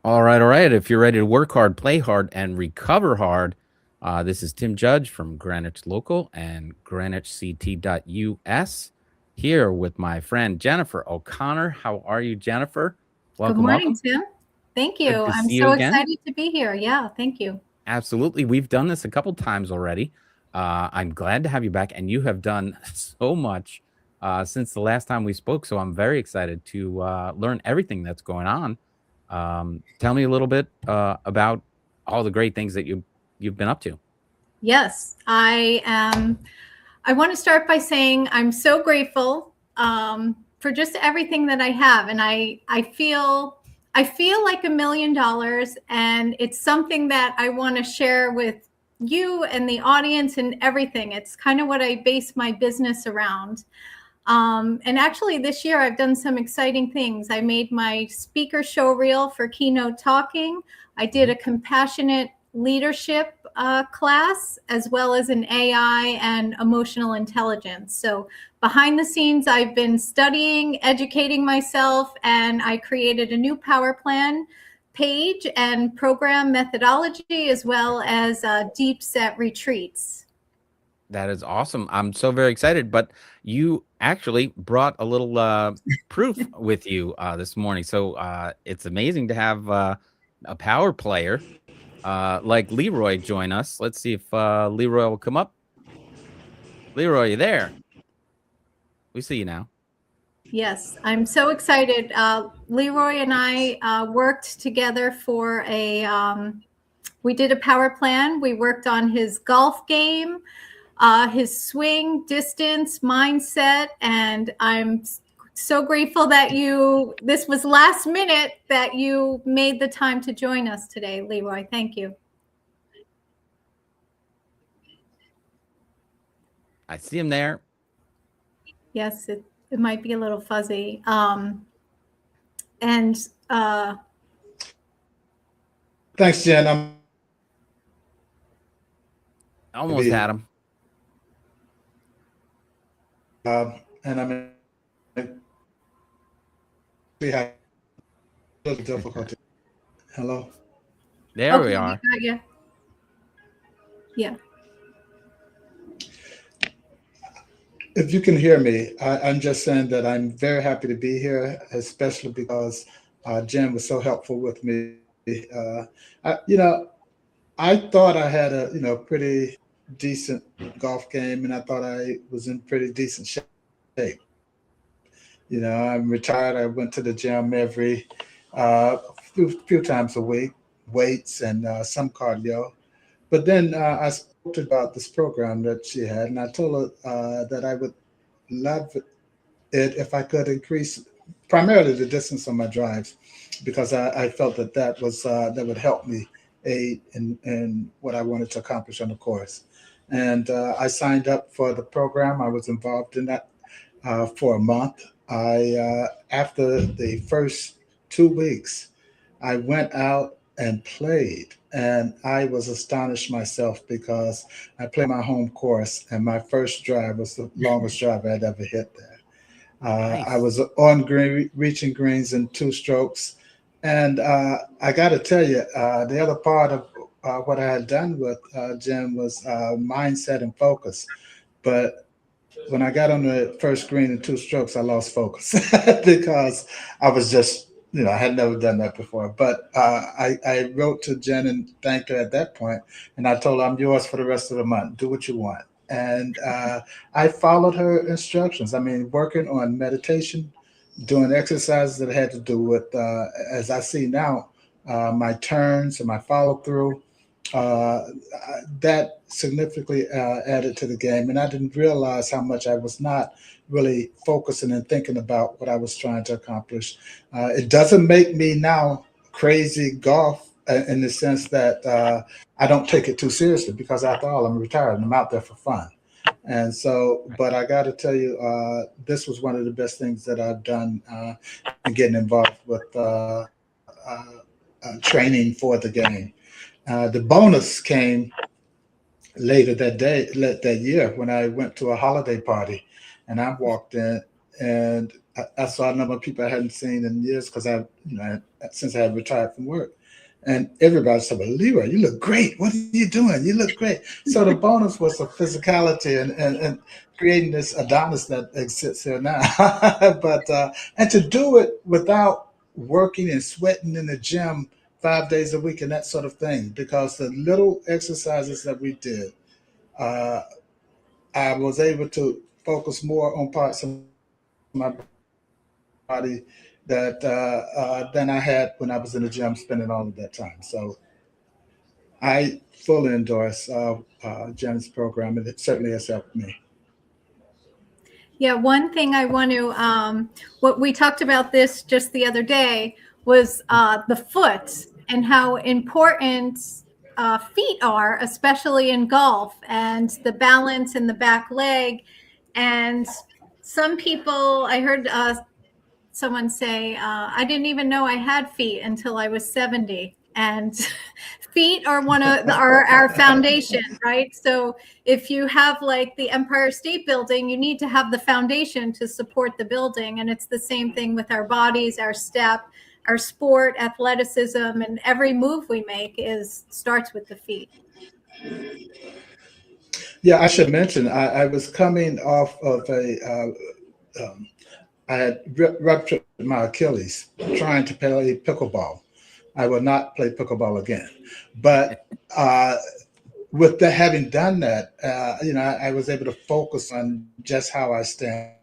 All right, all right. If you're ready to work hard, play hard, and recover hard, this is Tim Judge from Greenwich Local and GreenwichCT.us here with my friend Jennifer O'Connor. How are you, Jennifer? Good Welcome, morning, welcome. Tim. Thank Good you. to I'm see you so again. excited to be here. Yeah, thank you. Absolutely. We've done this a couple times already. I'm glad to have you back, and you have done so much since the last time we spoke. So I'm very excited to learn everything that's going on. Tell me a little bit about all the great things that you've been up to. Yes, I am. I want to start by saying I'm so grateful for just everything that I have, and I feel like $1 million, and it's something that I want to share with you and the audience and everything. It's kind of what I base my business around. And actually, this year I've done some exciting things. I made my speaker show reel for keynote talking. I did a compassionate leadership class, as well as an AI and emotional intelligence. So behind the scenes, I've been studying, educating myself, and I created a new power plan page and program methodology, as well as deep set retreats. That is awesome. I'm so very excited. But you actually brought a little proof with you this morning. So it's amazing to have a power player like Leroy join us. Let's see if Leroy will come up. Leroy, you there? We see you now. Yes, I'm so excited. Leroy and I worked together for we did a power plan. We worked on his golf game, his swing, distance, mindset, and I'm so grateful that this was last minute that you made the time to join us today, Leroy. Thank you. I see him there. Yes, it might be a little fuzzy. And thanks, Jen. I'm almost had him. And I'm we have a little difficulty. Hello. There okay, we are. Got you. Yeah. If you can hear me, I'm just saying that I'm very happy to be here, especially because Jen was so helpful with me. I thought I had a pretty decent golf game, and I thought I was in pretty decent shape. I'm retired. I went to the gym every few times a week, weights and some cardio. But then I spoke to her about this program that she had, and I told her that I would love it if I could increase primarily the distance on my drives, because I felt that would help me aid in what I wanted to accomplish on the course. And I signed up for the program. I was involved in that for a month. After the first 2 weeks, I went out and played, and I was astonished myself because I played my home course, and my first drive was the longest drive I'd ever hit there. Nice. I was on green, reaching greens in 2 strokes, and I got to tell you, the other part of what I had done with Jim was mindset and focus, but when I got on the first green in 2 strokes, I lost focus because I was just, I had never done that before. But I wrote to Jen and thanked her at that point, and I told her, I'm yours for the rest of the month. Do what you want. And I followed her instructions. I mean, working on meditation, doing exercises that had to do with, as I see now, my turns and my follow through. Uh, that significantly added to the game. And I didn't realize how much I was not really focusing and thinking about what I was trying to accomplish. It doesn't make me now crazy golf in the sense that I don't take it too seriously, because after all, I'm retired and I'm out there for fun. And so, but I got to tell you, this was one of the best things that I've done in getting involved with training for the game. The bonus came later that year, when I went to a holiday party, and I walked in, and I saw a number of people I hadn't seen in years, because since I had retired from work, And everybody said, well, Leroy, you look great. What are you doing? You look great. So the bonus was the physicality and creating this Adonis that exists here now. But and to do it without working and sweating in the gym 5 days a week and that sort of thing, because the little exercises that we did, uh, I was able to focus more on parts of my body that than I had when I was in the gym spending all of that time. So I fully endorse Jen's program, and it certainly has helped me. Yeah, one thing I want to, what we talked about this just the other day was the foot and how important feet are, especially in golf, and the balance in the back leg. And some people, I heard someone say, I didn't even know I had feet until I was 70. And feet are one of our foundation, right? So if you have like the Empire State Building, you need to have the foundation to support the building. And it's the same thing with our bodies, our step, our sport, athleticism, and every move we make starts with the feet. Yeah, I should mention I was coming off of I had ruptured my Achilles trying to play pickleball. I will not play pickleball again. But with having done that, I was able to focus on just how I stand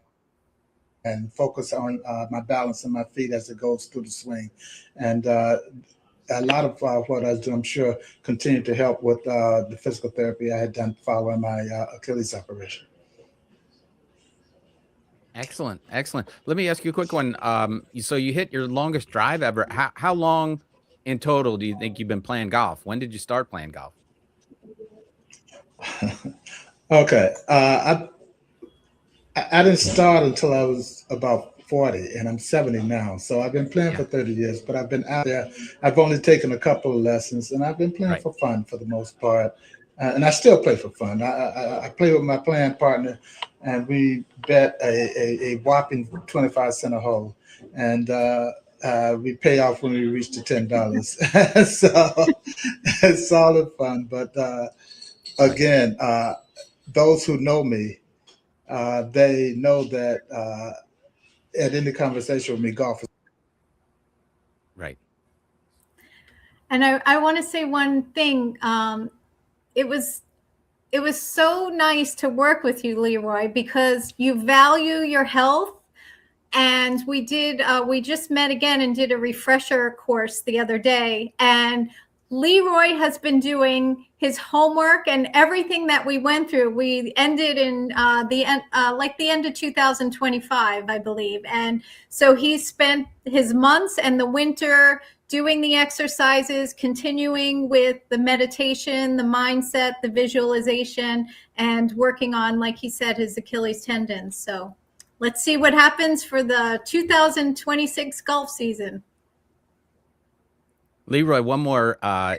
and focus on my balance and my feet as it goes through the swing. And a lot of what I do, I'm sure, continued to help with the physical therapy I had done following my Achilles operation. Excellent, excellent. Let me ask you a quick one. So you hit your longest drive ever. How long in total do you think you've been playing golf? When did you start playing golf? Okay, I didn't start until I was about 40, and I'm 70 now. So I've been playing Yeah. for 30 years, but I've been out there. I've only taken a couple of lessons, and I've been playing Right. for fun for the most part. And I still play for fun. I play with my playing partner, and we bet a whopping 25 cent a hole, and we pay off when we reach the $10. So it's solid fun. But again, those who know me, they know that at any conversation with me, golf is Right. And I want to say one thing. It was so nice to work with you, Leroy, because you value your health. And we just met again and did a refresher course the other day. And Leroy has been doing his homework and everything that we went through. We ended in the end of 2025, I believe. And so he spent his months and the winter doing the exercises, continuing with the meditation, the mindset, the visualization, and working on, like he said, his Achilles tendon. So let's see what happens for the 2026 golf season. Leroy, one more. I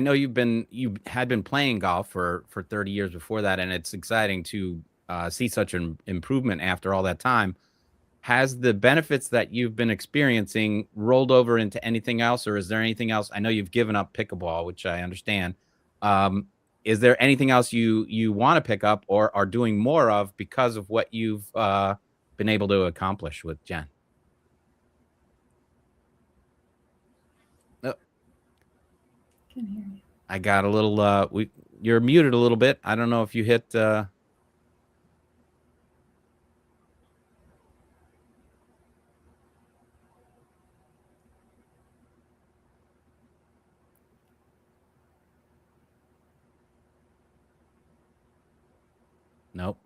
know you had been playing golf for 30 years before that, and it's exciting to see such an improvement after all that time. Has the benefits that you've been experiencing rolled over into anything else, or is there anything else? I know you've given up pickleball, which I understand. Is there anything else you want to pick up or are doing more of because of what you've been able to accomplish with Jen? Can hear you. I got a little you're muted a little bit. I don't know if you hit Nope.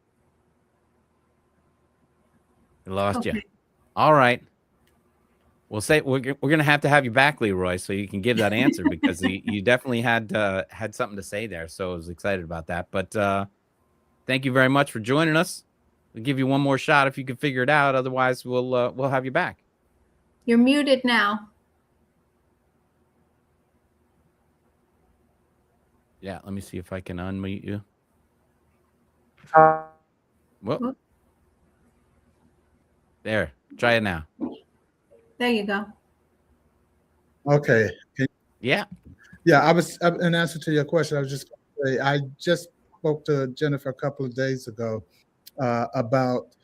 I lost you. All right. We'll say we're going to have you back, Leroy, so you can give that answer because you definitely had something to say there. So I was excited about that. But thank you very much for joining us. We'll give you one more shot if you can figure it out. Otherwise, we'll have you back. You're muted now. Yeah, let me see if I can unmute you. Well, there. Try it now. There you go. Okay. Yeah. Yeah, in answer to your question, I was just going to say, I just spoke to Jennifer a couple of days ago about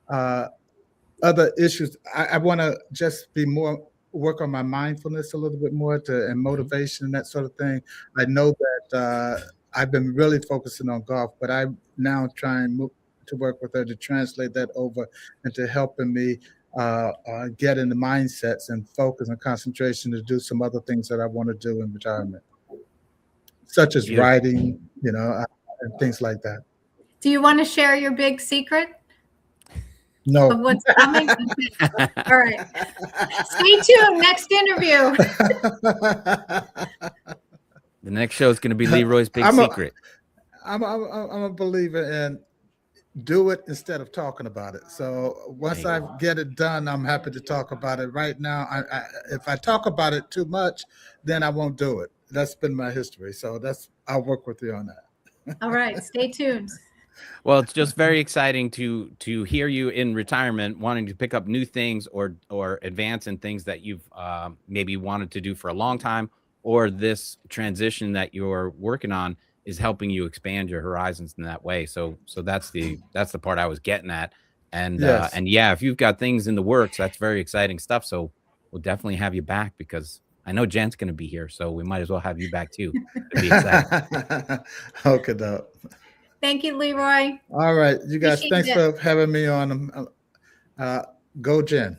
uh, other issues. I want to just work on my mindfulness a little bit more and motivation and that sort of thing. I know that I've been really focusing on golf, but I'm now trying to work with her to translate that over into helping me get in the mindsets and focus and concentration to do some other things that I want to do in retirement, such as Beautiful. writing, and things like that. Do you want to share your big secret No. of what's coming? All right. Stay tuned. Next interview. The next show is going to be Leroy's big secret. I'm a believer in do it instead of talking about it. So once I get it done, I'm happy to talk about it. Right now, if I talk about it too much, then I won't do it. That's been my history. So I'll work with you on that. All right. Stay tuned. Well, it's just very exciting to hear you in retirement wanting to pick up new things or advance in things that you've maybe wanted to do for a long time, or this transition that you're working on is helping you expand your horizons in that way. So that's the part I was getting at. And Yes. and yeah, if you've got things in the works, that's very exciting stuff. So we'll definitely have you back, because I know Jen's going to be here, so we might as well have you back too. It'd be exciting. Okay, though. Thank you, Leroy. All right, you guys. Appreciate Thanks for having me on. Go, Jen.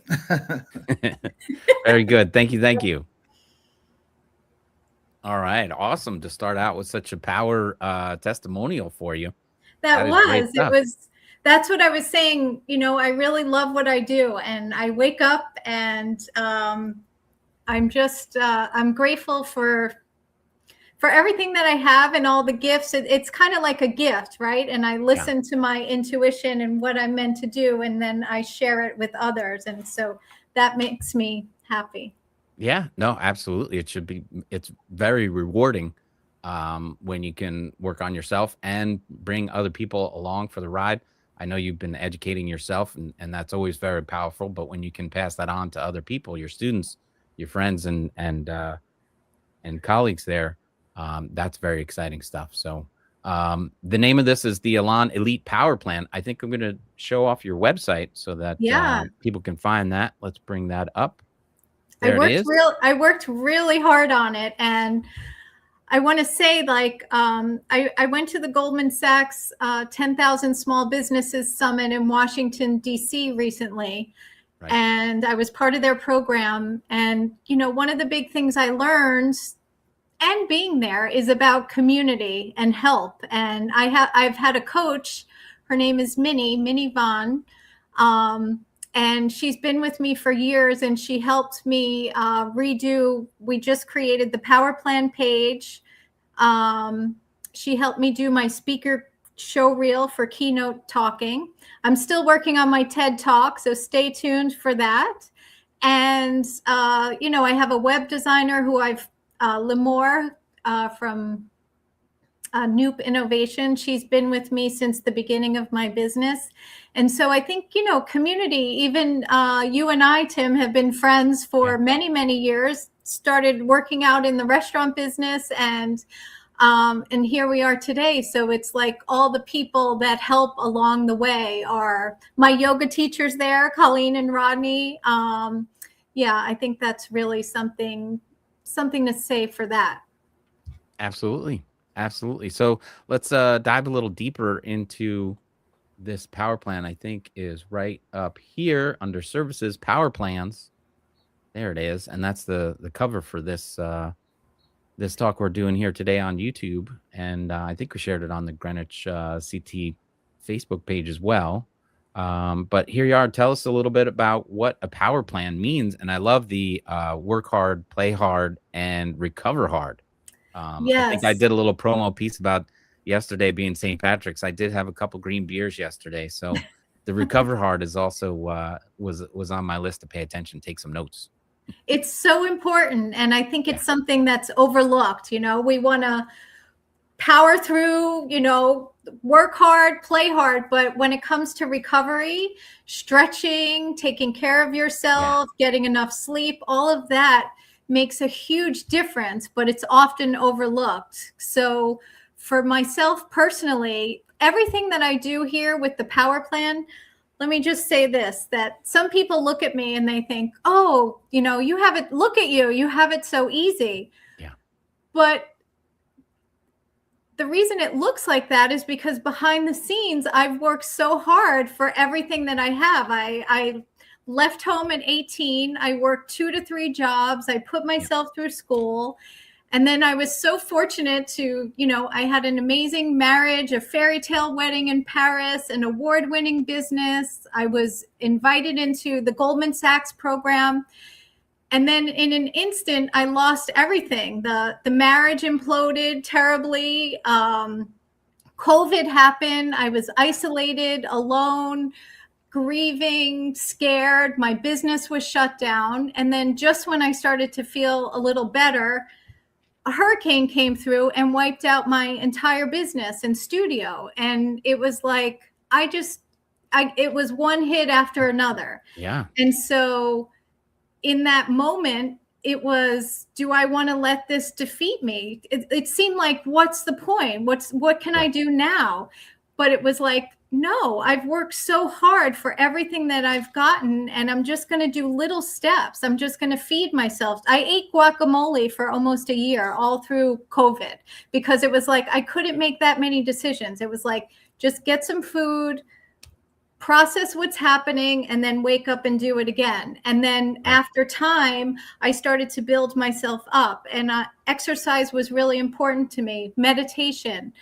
Very good. Thank you. All right. Awesome to start out with such a power testimonial for you. That was that's what I was saying. I really love what I do, and I wake up and I'm just I'm grateful for everything that I have and all the gifts. It's kind of like a gift, right? And I listen to my intuition and what I'm meant to do, and then I share it with others. And so that makes me happy. Yeah, no, absolutely. It's very rewarding when you can work on yourself and bring other people along for the ride. I know you've been educating yourself, and that's always very powerful. But when you can pass that on to other people, your students, your friends, and colleagues there, that's very exciting stuff. So the name of this is the Élan Elite Power Plan. I think I'm going to show off your website so that people can find that. Let's bring that up. There it is. I worked really hard on it, and I want to say, I went to the Goldman Sachs 10,000 Small Businesses Summit in Washington, D.C. recently. Right. And I was part of their program. And, one of the big things I learned and being there is about community and help. And I've had a coach. Her name is Minnie Vaughn. And she's been with me for years, and she helped me we just created the Power Plan page. She helped me do my speaker show reel for keynote talking. I'm still working on my TED Talk, so stay tuned for that. And, I have a web designer who Limor from Noop Innovation. She's been with me since the beginning of my business. And so I think, community, even you and I, Tim, have been friends for many, many years, started working out in the restaurant business, and here we are today. So it's like all the people that help along the way are my yoga teachers there, Colleen and Rodney. I think that's really something to say for that. Absolutely. So let's dive a little deeper into this power plan. I think is right up here under services, power plans. There it is. And that's the cover for this this talk we're doing here today on YouTube. And I think we shared it on the Greenwich CT Facebook page as well. But here you are. Tell us a little bit about what a power plan means. And I love the work hard, play hard, and recover hard. Yes. I think I did a little promo piece about yesterday being St. Patrick's. I did have a couple green beers yesterday. So the recover hard is also was on my list to pay attention, take some notes. It's so important. And I think it's something that's overlooked. We want to power through, work hard, play hard. But when it comes to recovery, stretching, taking care of yourself, getting enough sleep, all of that makes a huge difference, but it's often overlooked. So for myself personally, everything that I do here with the Power Plan, let me just say this, that some people look at me and they think, oh, you have it, look at you, you have it so easy. Yeah. But the reason it looks like that is because behind the scenes, I've worked so hard for everything that I have. I left home at 18. I worked 2 to 3 jobs. I put myself through school. And then I was so fortunate to, I had an amazing marriage, a fairy tale wedding in Paris, an award-winning business. I was invited into the Goldman Sachs program. And then in an instant, I lost everything. The marriage imploded terribly. COVID happened. I was isolated, alone, grieving, scared. My business was shut down. And then just when I started to feel a little better, a hurricane came through and wiped out my entire business and studio. And it was like, it was one hit after another. Yeah. And so in that moment, it was, do I want to let this defeat me? It seemed like, what's the point? What can I do now? But it was like, no, I've worked so hard for everything that I've gotten, and I'm just going to do little steps. I'm just going to feed myself. I ate guacamole for almost a year, all through COVID, because it was like, I couldn't make that many decisions. It was like, just get some food, process what's happening, and then wake up and do it again. And then after time, I started to build myself up, and exercise was really important to me. Meditation.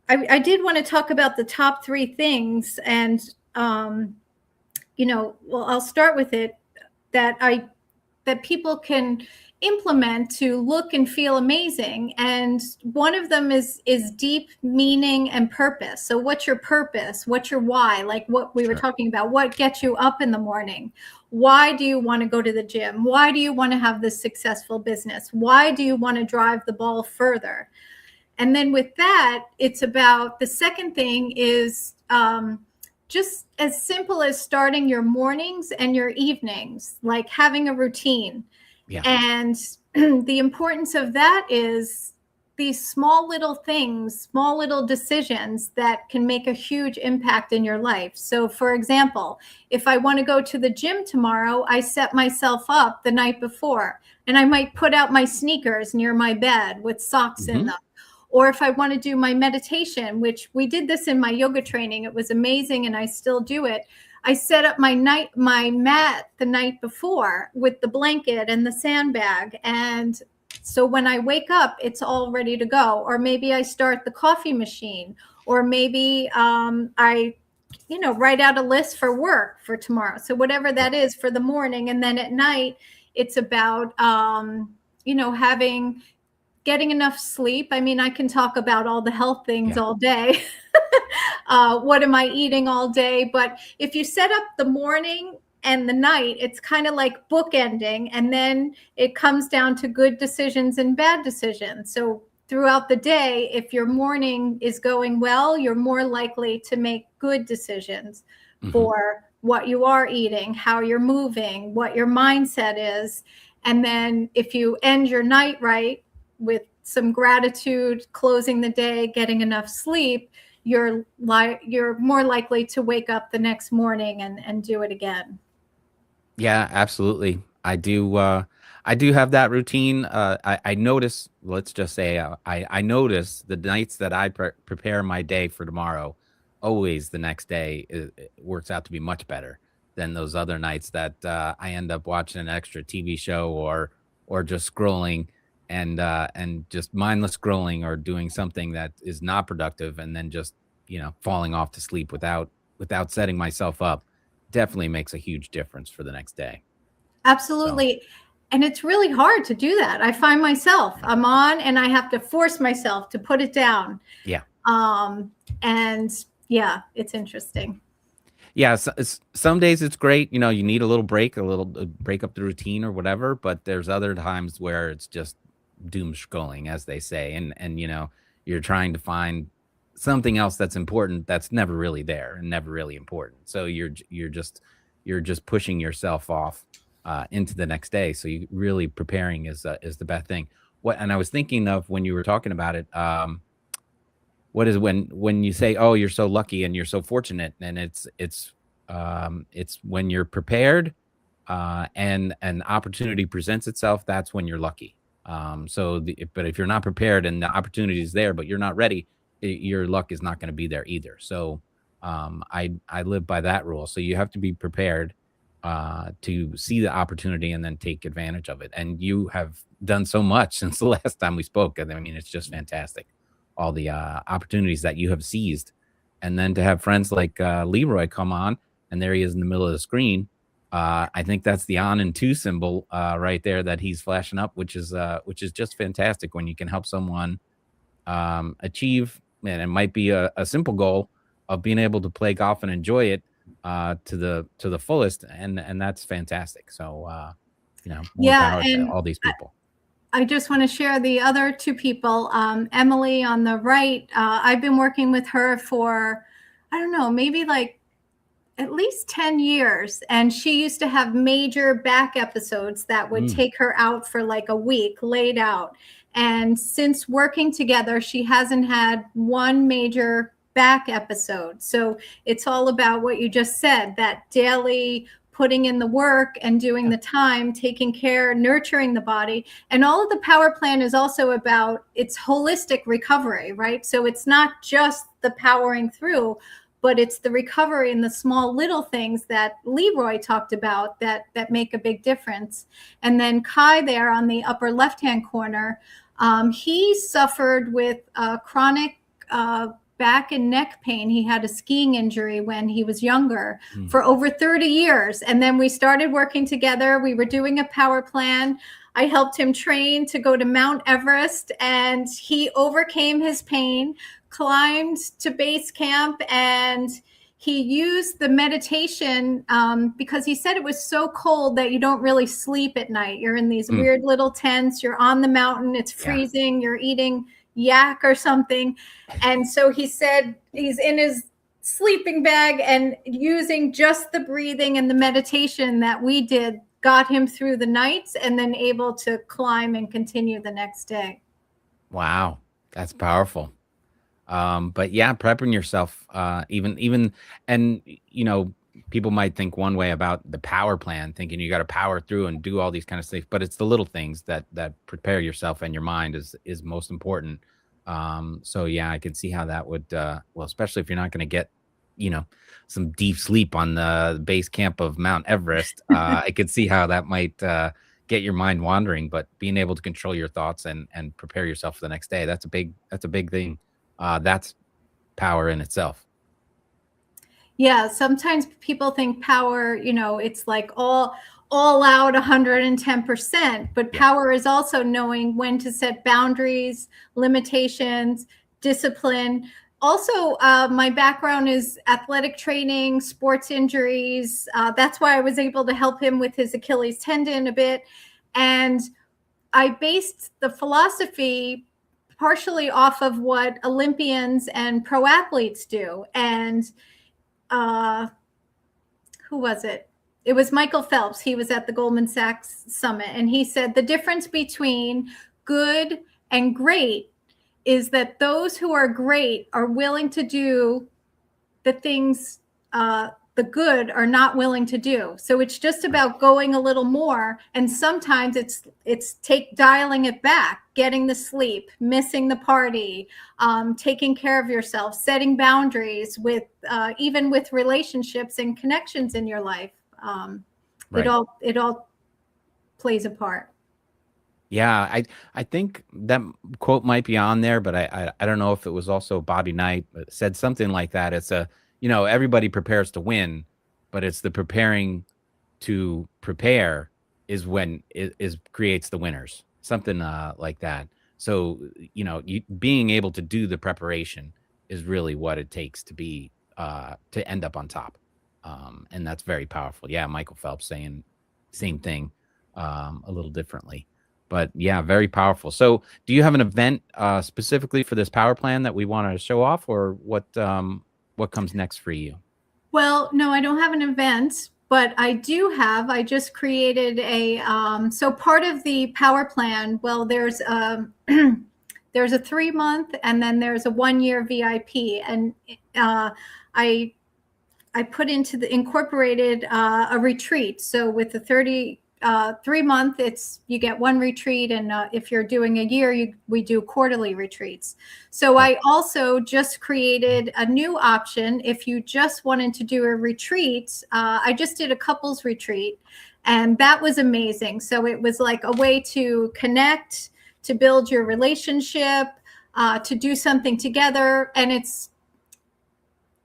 I did want to talk about the top 3 things, and I'll start with it, that people can implement to look and feel amazing. And one of them is deep meaning and purpose. So what's your purpose? What's your why? Like what we were talking about, what gets you up in the morning? Why do you want to go to the gym? Why do you want to have this successful business? Why do you want to drive the ball further? And then with that, it's about, the second thing is just as simple as starting your mornings and your evenings, like having a routine. Yeah. And the importance of that is these small little things, small little decisions that can make a huge impact in your life. So for example, if I want to go to the gym tomorrow, I set myself up the night before, and I might put out my sneakers near my bed with socks in them. Or if I want to do my meditation, which we did this in my yoga training, it was amazing, and I still do it. I set up my mat the night before with the blanket and the sandbag. And so when I wake up, it's all ready to go. Or maybe I start the coffee machine, or maybe I write out a list for work for tomorrow. So whatever that is for the morning. And then at night, it's about, getting enough sleep. I mean, I can talk about all the health things all day. What am I eating all day? But if you set up the morning and the night, it's kind of like bookending. And then it comes down to good decisions and bad decisions. So throughout the day, if your morning is going well, you're more likely to make good decisions for what you are eating, how you're moving, what your mindset is. And then if you end your night right, with some gratitude, closing the day, getting enough sleep, you're more likely to wake up the next morning and do it again. Yeah, absolutely. I do have that routine. I notice, let's just say, I notice the nights that I prepare my day for tomorrow, always the next day it works out to be much better than those other nights that I end up watching an extra TV show or just scrolling and just mindless scrolling or doing something that is not productive, and then just falling off to sleep without setting myself up. Definitely makes a huge difference for the next day. Absolutely. So. And it's really hard to do that. I find myself, I'm on and I have to force myself to put it down. Yeah. And yeah, it's interesting. Yeah. Some days it's great. You need a little break, break up the routine or whatever, but there's other times where it's just doom scrolling, as they say. And you're trying to find something else that's important that's never really there and never really important. So you're just pushing yourself off into the next day. So you really preparing is the best thing. And I was thinking of when you were talking about it, what is when you say, oh, you're so lucky and you're so fortunate, and it's when you're prepared, and an opportunity presents itself, that's when you're lucky. But if you're not prepared and the opportunity is there, but you're not ready, your luck is not going to be there either. So I live by that rule. So you have to be prepared to see the opportunity and then take advantage of it. And you have done so much since the last time we spoke. I mean, it's just fantastic, all the opportunities that you have seized. And then to have friends like Leroy come on, and there he is in the middle of the screen. I think that's the on and two symbol right there that he's flashing up, which is just fantastic when you can help someone achieve, and it might be a simple goal of being able to play golf and enjoy it to the fullest, and that's fantastic. So more power to all these people. I just want to share the other two people. Emily on the right, I've been working with her for, I don't know, maybe like at least 10 years. And she used to have major back episodes that would take her out for like a week laid out. And since working together, she hasn't had one major back episode. So it's all about what you just said, that daily putting in the work and doing the time, taking care, nurturing the body. And all of the Power Plan is also about its holistic recovery, right? So it's not just the powering through, but it's the recovery and the small little things that Leroy talked about that make a big difference. And then Kai there on the upper left-hand corner, he suffered with chronic back and neck pain. He had a skiing injury when he was younger for over 30 years. And then we started working together. We were doing a Power Plan. I helped him train to go to Mount Everest, and he overcame his pain, climbed to base camp, and he used the meditation because he said it was so cold that you don't really sleep at night. You're in these weird little tents. You're on the mountain. It's freezing. You're eating yak or something. And so he said he's in his sleeping bag, and using just the breathing and the meditation that we did got him through the nights and then able to climb and continue the next day. Wow, that's powerful. But yeah, prepping yourself, even, and people might think one way about the Power Plan, thinking you got to power through and do all these kind of things, but it's the little things that prepare yourself, and your mind is most important. So yeah, I can see how that would, well, especially if you're not going to get, some deep sleep on the base camp of Mount Everest. I could see how that might get your mind wandering, but being able to control your thoughts and prepare yourself for the next day, that's a big thing. That's power in itself. Yeah, sometimes people think power, it's like all out 110%, but power is also knowing when to set boundaries, limitations, discipline. Also, my background is athletic training, sports injuries. That's why I was able to help him with his Achilles tendon a bit. And I based the philosophy partially off of what Olympians and pro athletes do. And who was it? It was Michael Phelps. He was at the Goldman Sachs Summit, and he said the difference between good and great is that those who are great are willing to do the things the good are not willing to do. So it's just about going a little more. And sometimes it's dialing it back, getting the sleep, missing the party, taking care of yourself, setting boundaries with even with relationships and connections in your life. Right. It all plays a part. Yeah, I think that quote might be on there, but I don't know if it was also Bobby Knight said something like that. It's everybody prepares to win, but it's the preparing to prepare is when it creates the winners, something like that. So, being able to do the preparation is really what it takes to be to end up on top. And that's very powerful. Yeah, Michael Phelps saying same thing a little differently. But yeah, very powerful. So do you have an event specifically for this Power Plan that we want to show off, or what comes next for you? Well, no, I don't have an event, but I just created so part of the power plan, well, there's there's a 3-month and then there's a 1-year VIP. And I put incorporated a retreat. So with the 3-month, you get 1 retreat. And if you're doing a year, we do quarterly retreats. So I also just created a new option. If you just wanted to do a retreat, I just did a couples retreat, and that was amazing. So it was like a way to connect, to build your relationship, to do something together. And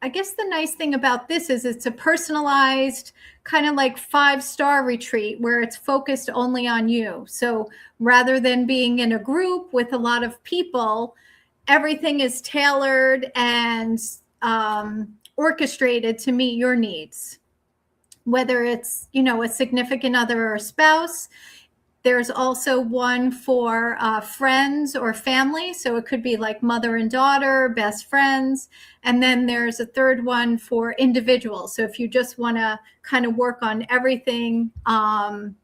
I guess the nice thing about this is it's a personalized kind of like 5-star retreat where it's focused only on you. So rather than being in a group with a lot of people, everything is tailored and orchestrated to meet your needs. Whether it's, a significant other or a spouse. There's also one for friends or family. So it could be like mother and daughter, best friends. And then there's a third one for individuals. So if you just want to kind of work on everything. And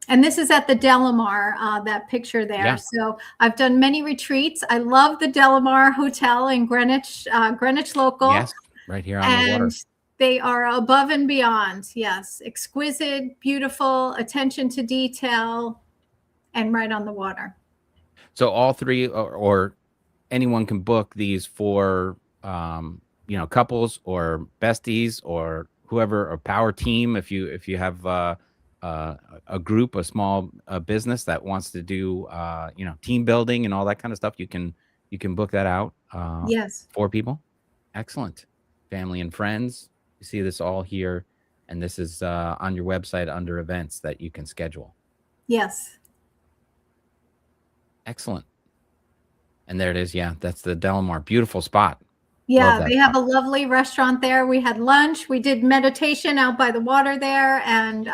this is at the Delamar, that picture there. Yeah. So I've done many retreats. I love the Delamar Hotel in Greenwich, Greenwich local. Yes, right here on the water. They are above and beyond. Yes. Exquisite, beautiful, attention to detail. And right on the water. So all three, or anyone can book these for, couples or besties or whoever, a power team. If you have a group, a small business that wants to do, team building and all that kind of stuff, you can book that out. Yes. For people. Excellent. Family and friends. You see this all here, and this is on your website under events that you can schedule. Yes. Excellent. And there it is. Yeah, that's the Delamar. Beautiful spot. Yeah, they have a lovely restaurant there. We had lunch. We did meditation out by the water there. And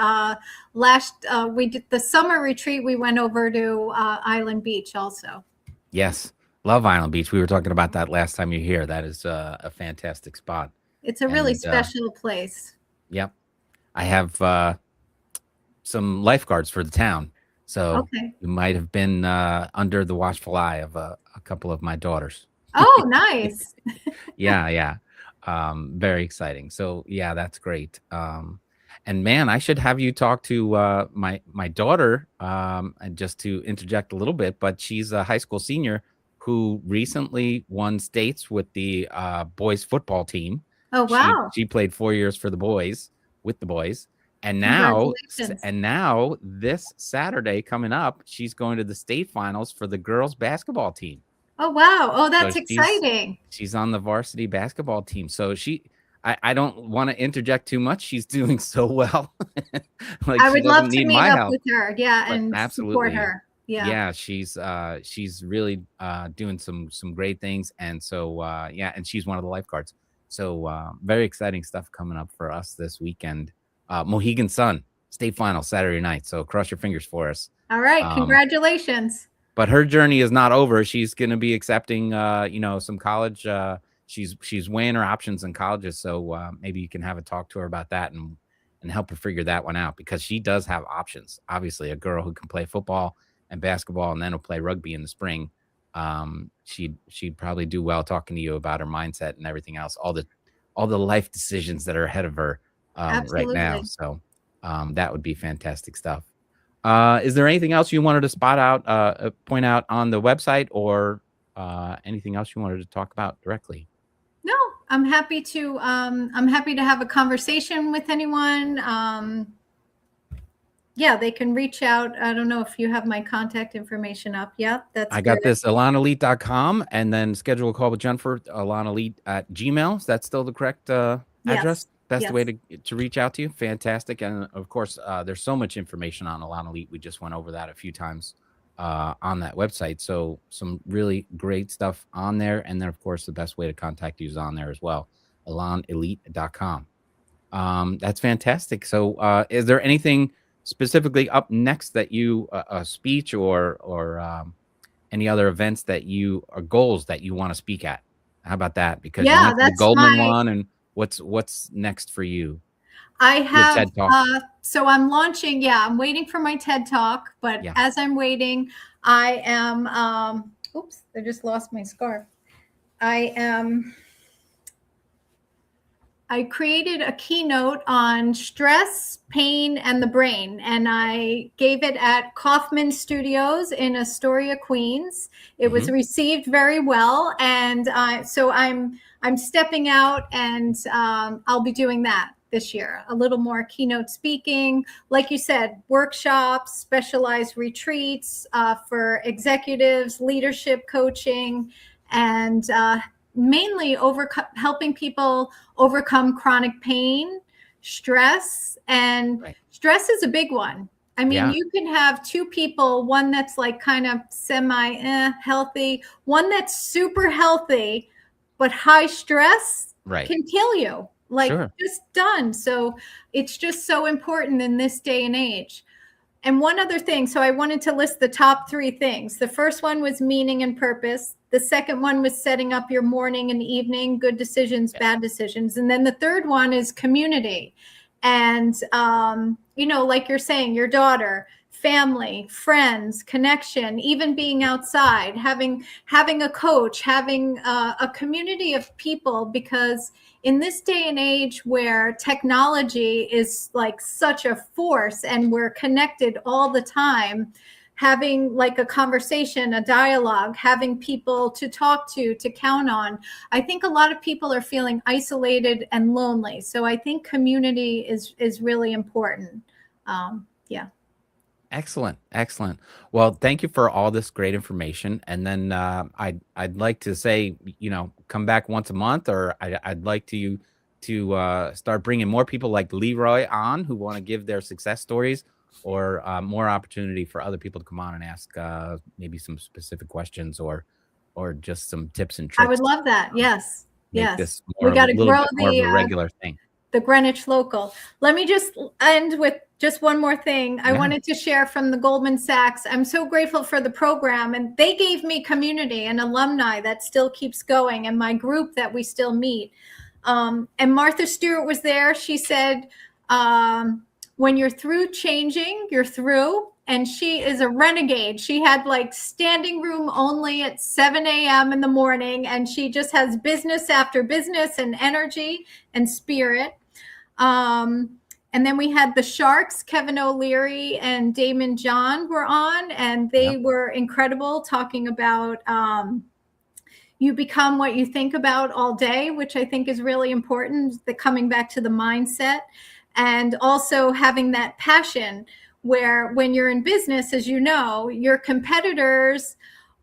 we did the summer retreat. We went over to Island Beach also. Yes. Love Island Beach. We were talking about that last time you were here. That is a fantastic spot. It's a really special place. Yep. I have some lifeguards for the town. So you might have been under the watchful eye of a couple of my daughters. Oh, nice. Yeah. Very exciting. So yeah, that's great. And man, I should have you talk to my daughter, and just to interject a little bit, but she's a high school senior who recently won states with the boys football team. Oh, wow. She played 4 years for the boys, with the boys. And now this Saturday coming up, she's going to the state finals for the girls basketball team. Oh, wow. Oh, that's exciting. She's on the varsity basketball team. So I don't want to interject too much. She's doing so well. I would love to meet up with her. Yeah. And support her. Yeah. She's really doing some great things. And so, and she's one of the lifeguards. So very exciting stuff coming up for us this weekend. Mohegan Sun state final Saturday night. So cross your fingers for us. All right. Congratulations. But her journey is not over. She's going to be accepting, some college. She's weighing her options in colleges. So maybe you can have a talk to her about that and help her figure that one out, because she does have options. Obviously, a girl who can play football and basketball and then will play rugby in the spring. She'd probably do well talking to you about her mindset and everything else, all the life decisions that are ahead of her. Right now. So that would be fantastic stuff. Is there anything else you wanted to point out on the website, or anything else you wanted to talk about directly? No, I'm happy to have a conversation with anyone. They can reach out. I don't know if you have my contact information up yet. I got this, elanelite.com, and then schedule a call with Jennifer, elanelite@gmail. Is that still the correct address? Yes. Best way to reach out to you. Fantastic. And of course, there's so much information on Élan Elite. We just went over that a few times on that website. So some really great stuff on there. And then of course, the best way to contact you is on there as well. elanelite.com. That's fantastic. So is there anything specifically up next that you, a speech or any other events that goals that you want to speak at? How about that? Because you went to the Goldman one, and what's next for you? I Your have, TED Talk. so I'm launching, I'm waiting for my TED Talk, but Yeah. as I'm waiting, I am, oops, I just lost my scarf. I created a keynote on stress, pain, and the brain, and I gave it at Kaufman Studios in Astoria, Queens. It was received very well, and so I'm stepping out, and I'll be doing that this year. A little more keynote speaking, like you said, workshops, specialized retreats for executives, leadership coaching, and mainly helping people overcome chronic pain, stress, and stress is a big one. I mean, you can have two people, one that's like kind of semi healthy, one that's super healthy, but high stress can kill you, like just done. So it's just so important in this day and age. And one other thing, so I wanted to list the top 3 things. The first one was meaning and purpose. The second one was setting up your morning and evening, good decisions, bad decisions. And then the third one is community. And, you know, like you're saying, your daughter, family, friends, connection, even being outside, having a coach, having a community of people, because in this day and age where technology is like such a force and we're connected all the time, having like a conversation, a dialogue, having people to talk to count on. I think a lot of people are feeling isolated and lonely. So I think community is really important. Excellent. Excellent. Well, thank you for all this great information. And then I'd like to say, you know, come back once a month, or I'd like to start bringing more people like Leroy on who want to give their success stories, or more opportunity for other people to come on and ask maybe some specific questions, or just some tips and tricks. I would love that. Yes. Make this more, we got to grow more of a regular thing. The Greenwich Local. Let me just end with just one more thing. I wanted to share from the Goldman Sachs. I'm so grateful for the program, and they gave me community and alumni that still keeps going, and my group that we still meet. And Martha Stewart was there. She said, when you're through changing, you're through. And she is a renegade. She had like standing room only at 7 a.m. in the morning, and she just has business after business and energy and spirit. And then we had the Sharks, Kevin O'Leary and Damon John were on, and they were incredible, talking about you become what you think about all day, which I think is really important, the coming back to the mindset, and also having that passion where when you're in business, as you know, your competitors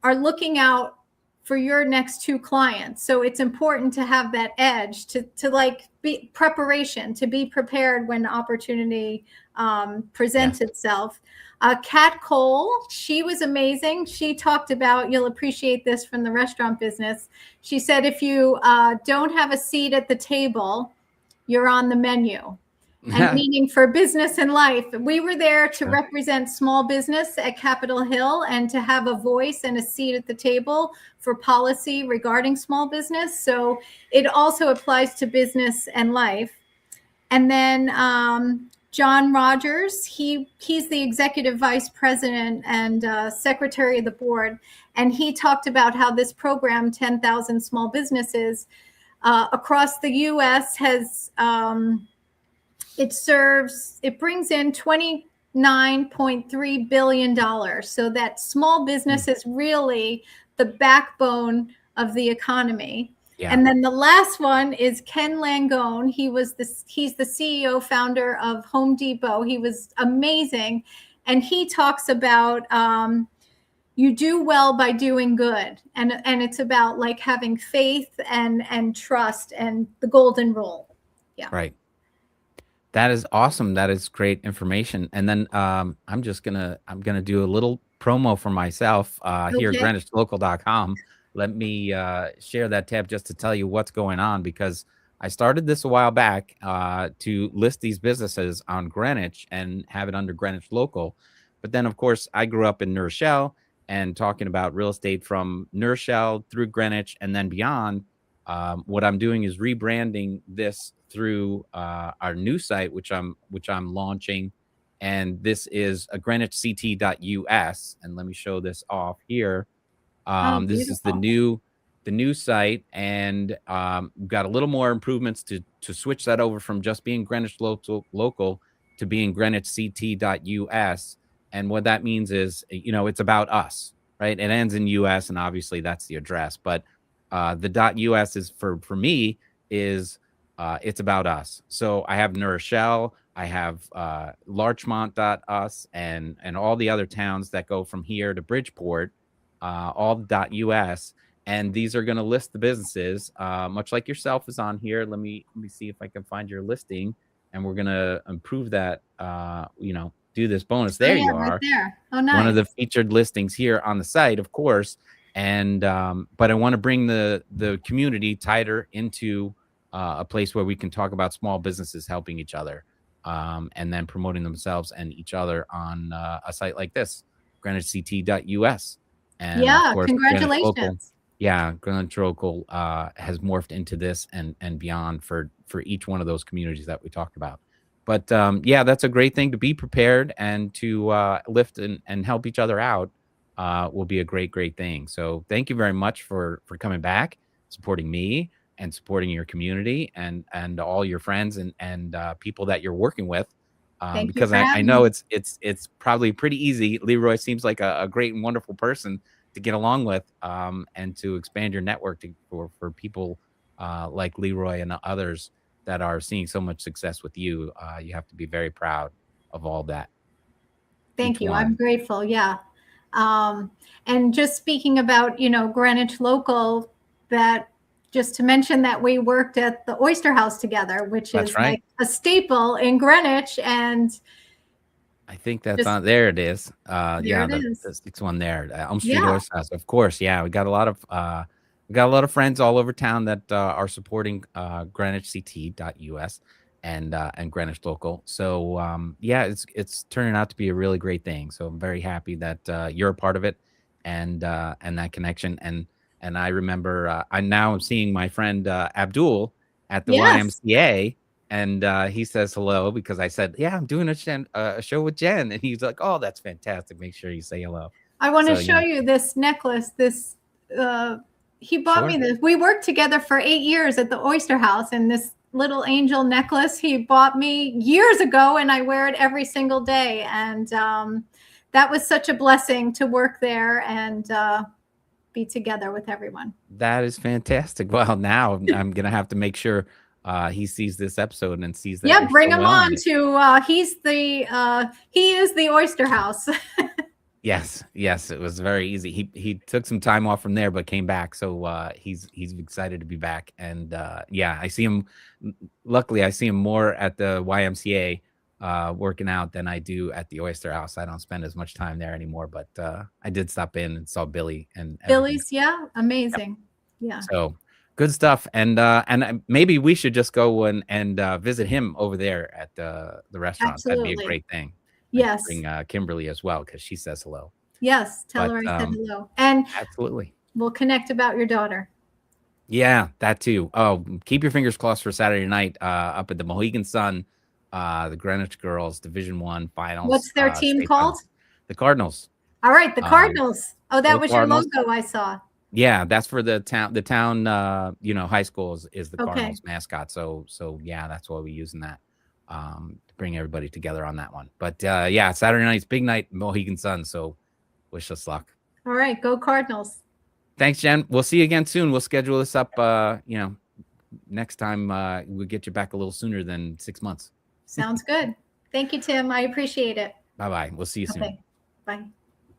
are looking out for your next 2 clients. So it's important to have that edge, to like be preparation, to be prepared when opportunity presents itself. Kat Cole, she was amazing. She talked about, you'll appreciate this from the restaurant business. She said, if you don't have a seat at the table, you're on the menu. And meaning for business and life. We were there to represent small business at Capitol Hill and to have a voice and a seat at the table for policy regarding small business. So it also applies to business and life. And then John Rogers, he's the executive vice president and secretary of the board. And he talked about how this program, 10,000 Small Businesses across the U.S. has... it brings in $29.3 billion. So that small business is really the backbone of the economy. And then the last one is Ken Langone. He's the CEO, founder of Home Depot. He was amazing. And he talks about you do well by doing good. And it's about like having faith and trust and the golden rule. Right. That is awesome. That is great information. And then I'm gonna do a little promo for myself here at GreenwichLocal.com. Let me share that tab just to tell you what's going on, because I started this a while back to list these businesses on Greenwich and have it under Greenwich Local. But then, of course, I grew up in New Rochelle, and talking about real estate from New Rochelle through Greenwich and then beyond, What I'm doing is rebranding this through our new site, which I'm launching, and this is a greenwichct.us. And let me show this off here. This is the new site, and we've got a little more improvements to switch that over from just being Greenwich local to being greenwichct.us. And what that means is, it's about us, right? It ends in US, and obviously that's the address, but the .us is for me is it's about us. So I have New Rochelle, I have Larchmont.us, and all the other towns that go from here to Bridgeport, all .us, and these are going to list the businesses, much like yourself is on here. Let me see if I can find your listing, and we're going to improve that. Do this bonus. There you are. Right there. Oh, nice. One of the featured listings here on the site, of course. And but I want to bring the community tighter into a place where we can talk about small businesses helping each other, and then promoting themselves and each other on a site like this, greenwichct.us. And yeah, of course, congratulations. Greenwich Local has morphed into this and beyond for each one of those communities that we talked about. But that's a great thing to be prepared and to lift and help each other out. Will be a great thing. So thank you very much for coming back, supporting me and supporting your community and all your friends and people that you're working with. Because I know it's probably pretty easy. Leroy seems like a great and wonderful person to get along with, and to expand your network for people like Leroy and others that are seeing so much success with you. You have to be very proud of all that. Thank you. I'm grateful. Yeah. And just speaking about, Greenwich Local, that just to mention that we worked at the Oyster House together, which is like a staple in Greenwich. And I think that's on there. It is. The sixth one there, Elm Street Oyster House. Of course. Yeah. We got a lot of friends all over town that are supporting greenwichct.us and Greenwich Local. So it's turning out to be a really great thing. So I'm very happy that you're a part of it, and that connection. And I remember I'm seeing my friend Abdul at the YMCA, and he says hello because I said, I'm doing a show with Jen, and he's like, oh, that's fantastic. Make sure you say hello. I want to show you this necklace. He bought me this. We worked together for 8 years at the Oyster House, and this little angel necklace he bought me years ago, and I wear it every single day. And that was such a blessing to work there and be together with everyone. That is fantastic. Well, now I'm gonna have to make sure he sees this episode and sees that. Yeah, bring him on to he is the Oyster House. Yes, it was very easy. He took some time off from there, but came back. So he's excited to be back. And I see him. Luckily, I see him more at the YMCA working out than I do at the Oyster House. I don't spend as much time there anymore, but I did stop in and saw Billy and Billy's. Amazing. Yeah. So good stuff. And maybe we should just go and visit him over there at the restaurant. Absolutely. That'd be a great thing. Yes. Bring Kimberly as well, because she says hello. Yes, tell her I said hello. And absolutely, we'll connect about your daughter. Yeah, that too. Oh, keep your fingers crossed for Saturday night up at the Mohegan Sun, the Greenwich Girls Division I finals. What's their team called? Finals. The Cardinals. All right, the Cardinals. That was Cardinals. Your logo I saw. Yeah, that's for the town. The town, high school is the Cardinals mascot. So yeah, that's why we're using that. To bring everybody together on that one. But Saturday night's big night, Mohegan Sun. So wish us luck. All right, go Cardinals. Thanks, Jen. We'll see you again soon. We'll schedule this up. Next time we'll get you back a little sooner than 6 months. Sounds good. Thank you, Tim. I appreciate it. Bye-bye. We'll see you soon. Bye.